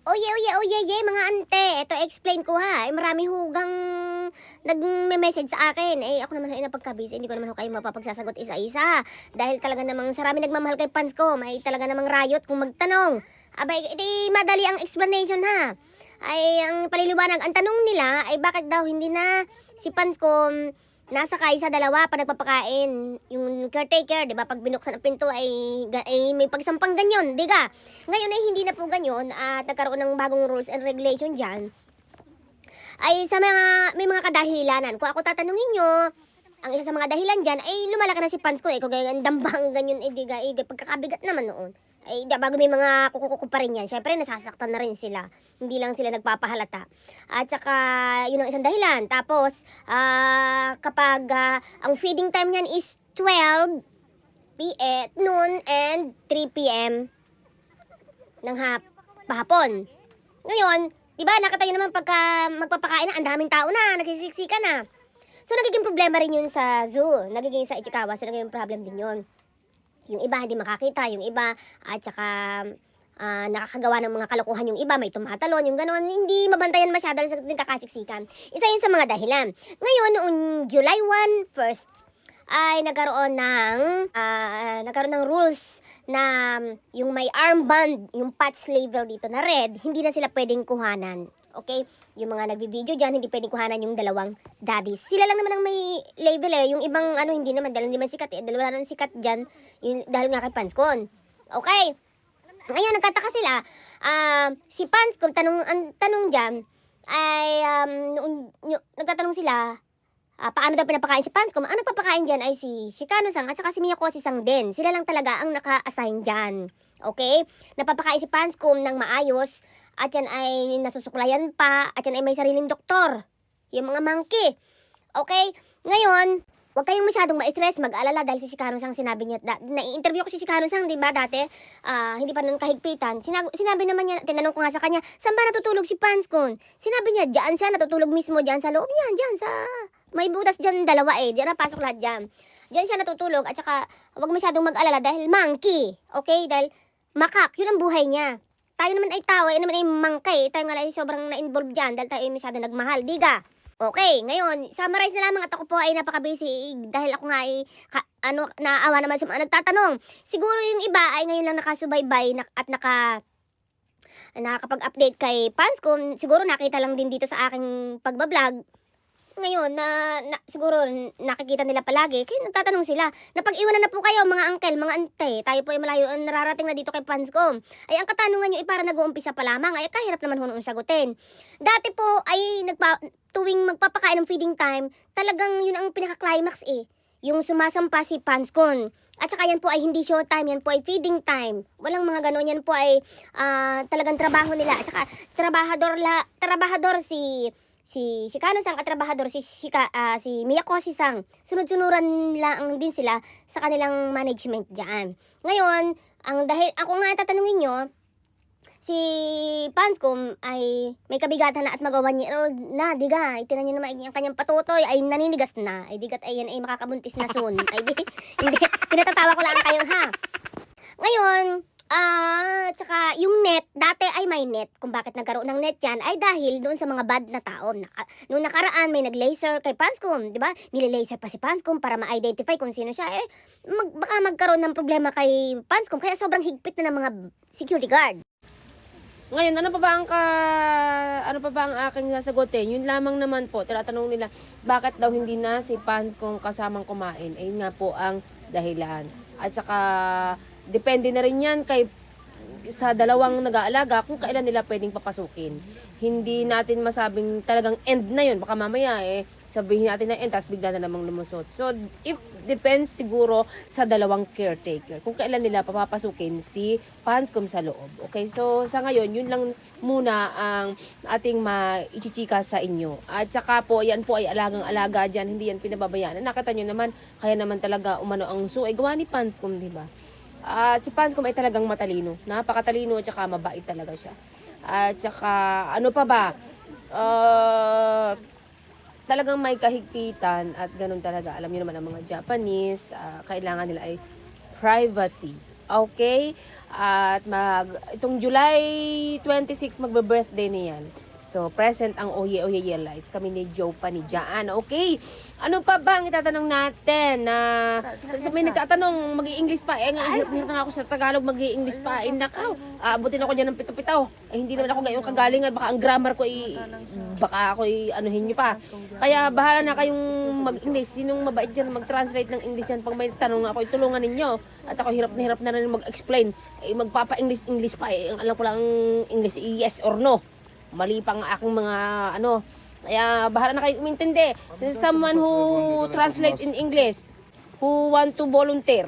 Oye, oye, oye, ye, mga ante. Ito, explain ko ha. Marami hugang nagme-message sa akin. Ako naman ay napagka-busy. Hindi ko naman kayo mapapagsasagot isa-isa. Dahil talaga namang sarami nagmamahal kay fans ko. May talaga namang riot kung magtanong. Abay, edi madali ang explanation ha. Ay, ang paliliwanag. Ang tanong nila ay bakit daw hindi na si fans ko nasakay sa dalawa pa nagpapakain. Yung caretaker, di ba? Pag binuksan ang pinto ay may pagsampang ganyan, di ka? Ngayon ay hindi na po ganyan at nagkaroon ng bagong rules and regulation dyan. Ay sa may mga kadahilanan. Kung ako tatanungin nyo, ang isa sa mga dahilan dyan ay lumalaki na si fans ko. Kung ganyan, dambang ganyan, pagkakabigat naman noon. Bago may mga kukukuko pa rin yan, syempre nasasaktan na rin sila. Hindi lang sila nagpapahalata. At saka, yun ang isang dahilan. Tapos, kapag ang feeding time niyan is 12 p.m. noon and 3 p.m. ng hapon. Ngayon, di ba, nakatayo naman pagka magpapakain na, ang daming tao na, nagsisiksika na. So, nagiging problema rin yun sa zoo. Nagiging sa Ichikawa, so nagiging problem din yun. Yung iba hindi makakita, yung iba at saka nakakagawa ng mga kalokohan yung iba, may tumatalon, yung gano'n, hindi mabantayan masyado sa nagkakasiksikan. Isa yun sa mga dahilan. Ngayon, noong July 1, first, ay nagkaroon ng rules na yung may armband, yung patch label dito na red, hindi na sila pwedeng kuhanan. Okay? Yung mga nagbi-video dyan, hindi pwedeng kuhanan yung dalawang daddies. Sila lang naman ang may label Yung ibang hindi naman, dahil hindi man sikat Dalawa na sikat dyan, dahil nga kay Panskon. Okay? Ngayon, nagtataka sila. Si Panscom, ang tanong dyan, ay, nagtatanong sila, paano daw pinapakain si Panscom? Ang nagpapakain dyan ay si Shikano-san at saka si Miyakoshi-san din. Sila lang talaga ang naka-assign dyan. Okay? Napapakain si Panscom ng maayos at yan ay nasusuklayan pa at yan ay may sariling doktor. Yung mga monkey. Okay? Ngayon, huwag kayong masyadong ma-stress, mag-alala dahil si Shikano-san sinabi niya, na-interview ko si Shikano-san, di ba dati, hindi pa nun kahigpitan. Sinabi naman niya, tinanong ko nga sa kanya, saan ba natutulog si Panskon? Sinabi niya, diyan siya, natutulog mismo diyan sa loob niya, diyan sa, may butas diyan dalawa diyan na pasok lahat diyan. Diyan siya natutulog at saka, huwag masyadong mag-alala dahil monkey, okay? Dahil makak, yun ang buhay niya. Tayo naman ay tao, naman ay monkey, tayo nga lang sobrang na-involve diyan dahil tayo ay masyadong nagmahal, diga? Okay, ngayon, summarize na lamang at ako po ay napaka-busy dahil ako nga ay naawa naman sa mga nagtatanong. Siguro yung iba ay ngayon lang nakasubaybay at nakakapag-update kay Panscom. Siguro nakita lang din dito sa aking pagbablog. Ngayon, siguro nakikita nila palagi, kaya nagtatanong sila, napag-iwanan na po kayo mga uncle, mga ante, tayo po ay malayo, nararating na dito kay Panscom. Ay, ang katanungan nyo ay para nag-uumpisa pa lamang, ay kahirap naman hunong sagutin. Dati po ay tuwing magpapakain ng feeding time, talagang yun ang pinaka-climax yung sumasampa si Panscom. At saka yan po ay hindi show time, yan po ay feeding time. Walang mga ganon, yan po ay talagang trabaho nila. At saka trabahador si Shikano-san at trabahador si Miyakoshi-san. Sunod-sunuran lang din sila sa kanilang management diyan. Ngayon, dahil ako nga tatanungin nyo, si Panscom ay may kabigatan na at mag-1 year old na, diga. Itinan nyo naman ang kanyang patutoy ay naninigas na. Ay digat ay yan ay makakabuntis na soon. Ay hindi, pinatatawa ko lang kayo ha. Ngayon, tsaka yung net, dati ay may net. Kung bakit nagkaroon ng net yan, ay dahil doon sa mga bad na tao. Noong nakaraan, may nag-laser kay Panscom, di ba? Nile-laser pa si Panscom para ma-identify kung sino siya. Baka magkaroon ng problema kay Panscom, kaya sobrang higpit na ng mga security guard. Ngayon, ano pa ba ang aking sasagutin? Yun lamang naman po, tinatanong nila, bakit daw hindi na si Panscom kasamang kumain? Ayun nga po ang dahilan. At saka, depende na rin yan sa dalawang nag-aalaga kung kailan nila pwedeng papasukin. Hindi natin masabing talagang end na yun. Baka mamaya sabihin natin na end, tapos bigla na namang lumusot. So, depends siguro sa dalawang caretaker kung kailan nila papapasukin si Panscom sa loob. Okay, so sa ngayon, yun lang muna ang ating maichichika sa inyo. At saka po, yan po ay alagang-alaga dyan, hindi yan pinababayaan. Nakita nyo naman, kaya naman talaga umano ang zoo ay gawa ni Panscom, di ba? At si Panscom ay talagang matalino. Napakatalino at saka mabait talaga siya. At saka, ano pa ba? Talagang may kahigpitan at ganun talaga. Alam niyo naman ang mga Japanese, kailangan nila ay privacy. Okay? At itong July 26 magbe-birthday niyan. So, present ang Oye Oye Ye Lights. Kami ni Joe pa ni Jaan. Okay. Ano pa ba ang itatanong natin? May nagtatanong, mag-i-English pa. Hirap na ako sa Tagalog, mag-i-English pa. Nakaw. Abutin ako dyan ng pito-pitaw. Hindi naman ako ngayong kagalingan. Baka ang grammar ko baka ako anuhin nyo pa. Kaya bahala na kayong mag-English. Sinong mabait dyan mag-translate ng English dyan? Pag may tanong ako, tulungan ninyo. At ako hirap na rin mag-explain. Magpapa-English pa. Ang alam ko lang English, yes or no. Mali pang aking mga kaya bahala na kayo umintindi. Someone who translate in English, who want to volunteer.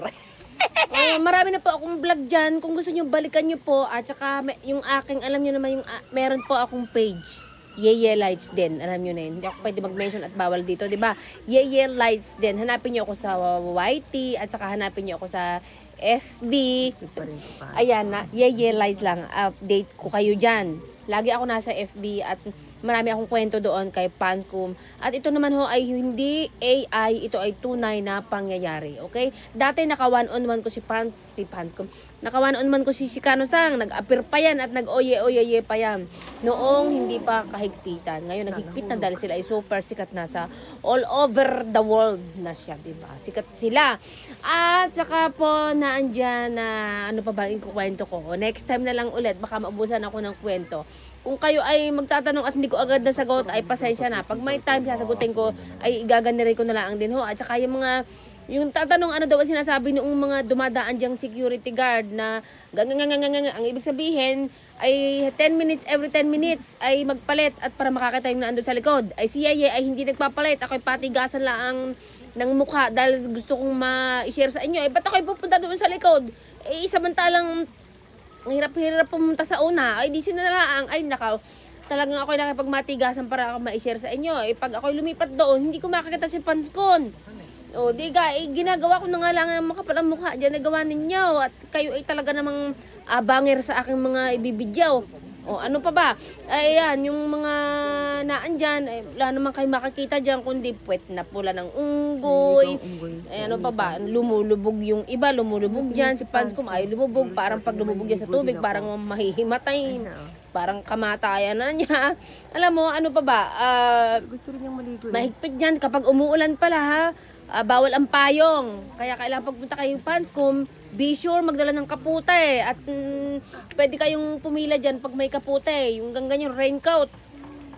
Marami na po akong vlog dyan. Kung gusto nyo, balikan nyo po. At saka yung aking, alam nyo naman, meron po akong page. Yeye Lights din. Alam nyo na yun. Hindi ako pwede mag-mention at bawal dito, di ba? Yeye Lights din. Hanapin nyo ako sa YT at saka hanapin nyo ako sa FB. Ayan na. Yeye Lights lang. Update ko kayo dyan. Lagi ako nasa FB at marami akong kwento doon kay Pancom. At ito naman ho ay hindi AI, ito ay tunay na pangyayari. Okay? Dati naka one-on-one ko si Pancom. Naka one-on-one ko si Chicano Sang. Nag-appear pa yan at nag-oye-oye pa yan. Noong hindi pa kahigpitan. Ngayon naghigpit na dahil sila ay super sikat na sa all over the world na siya. Diba? Sikat sila. At saka po naandyan na ano pa ba yung kukwento ko. Next time na lang ulit. Baka maubusan ako ng kwento. Kung kayo ay magtatanong at hindi ko agad nasagot, ay pasensya na. Pag may time sasagutin ko, ay igaganirin ko na lang din ho. At saka yung tatanong ano daw ang sinasabi noong mga dumadaan diyang security guard na ang ibig sabihin ay 10 minutes, every 10 minutes ay magpalit at para makakita yung naandun sa likod. Ay si Yeye ay hindi nagpapalit. Ako'y patigasan lang ng mukha dahil gusto kong ma-share sa inyo. Ba't ako'y pupunta doon sa likod? Samantalang ang hirap-hirap pumunta sa una, ay di sinalaang, ay nakaw, talagang ako'y nakipagmatigasan para ako ma-share sa inyo. Pag ako'y lumipat doon, hindi ko makakita si Panskon. O, ginagawa ko na nga lang ang makapalang mukha dyan, nagawa ninyo. At kayo ay talaga namang banger sa aking mga ibibidyaw. O, ano pa ba? Ayan, yung mga naandyan, wala naman kayo makakita dyan, kundi puwet na pula ng unggoy. Ano pa ba? Lumulubog yung iba, lumulubog dyan. Si Panscom ay lumubog. Parang pag lumubog yan sa tubig, parang mahihimatay. Parang kamatayan na niya. Alam mo, ano pa ba? Gusto rin niyang maligo. Mahigpit dyan kapag umuulan pala ha. Bawal ang payong. Kaya kailangan pagpunta kayo Panscom, be sure magdala ng kapute. At pwede kayong pumila dyan pag may kapute. Yung ganyan, raincoat.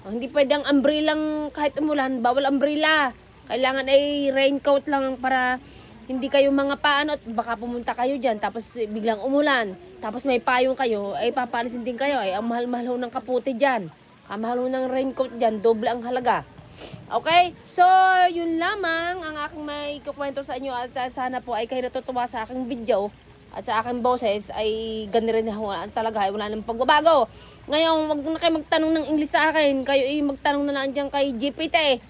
Hindi pwede ang umbrellang kahit umulan, bawal umbrella. Kailangan ay raincoat lang para hindi kayo mga paano at baka pumunta kayo dyan tapos biglang umulan. Tapos may payong kayo, ay papalisin din kayo. Ang mahal-mahal ho ng kapute dyan. Kamahal ho ng raincoat dyan, doble ang halaga. Okay? So, yun lamang ang aking may kukwento sa inyo at sana po ay kayo natutuwa sa aking video at sa aking boses ay ganda rin na talaga ay wala nang pagbabago. Ngayon, wag na kayo magtanong ng English sa akin. Kayo ay magtanong na lang dyan kay GPT.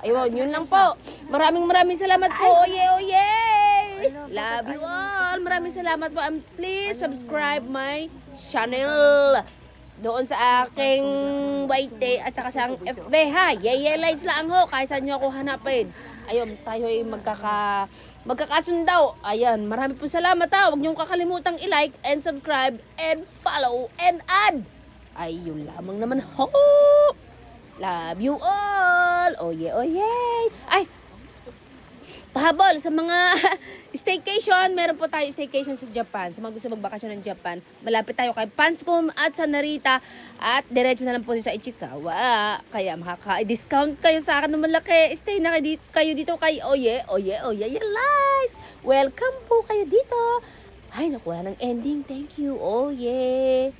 Ayun, yun lang po. Maraming salamat po. Oye, oye! Love you all. Maraming salamat po. And please subscribe my channel. Doon sa aking YT at saka sa FB ha. Yeye Lights lang ho. Kahit saan nyo ako hanapin. Ayun, tayo ay magkakasundaw. Ayan, marami po salamat ha. Huwag nyo kakalimutang i-like and subscribe and follow and add. Ay, yun lamang naman ho. Love you all. Oye, oye. Ay, pahabol sa mga staycation, meron po tayo staycation sa Japan. Sa mga gusto magbakasyon ng Japan, malapit tayo kay Panscom at sa Narita at diretso na lang po sa Ichikawa. Kaya makaka-discount kayo sa akin ng malaki. Stay na kayo dito kay Oye, Oye, Oye, Oye Lights. Welcome po kayo dito. Ay, nakuha ng ending. Thank you. Oye.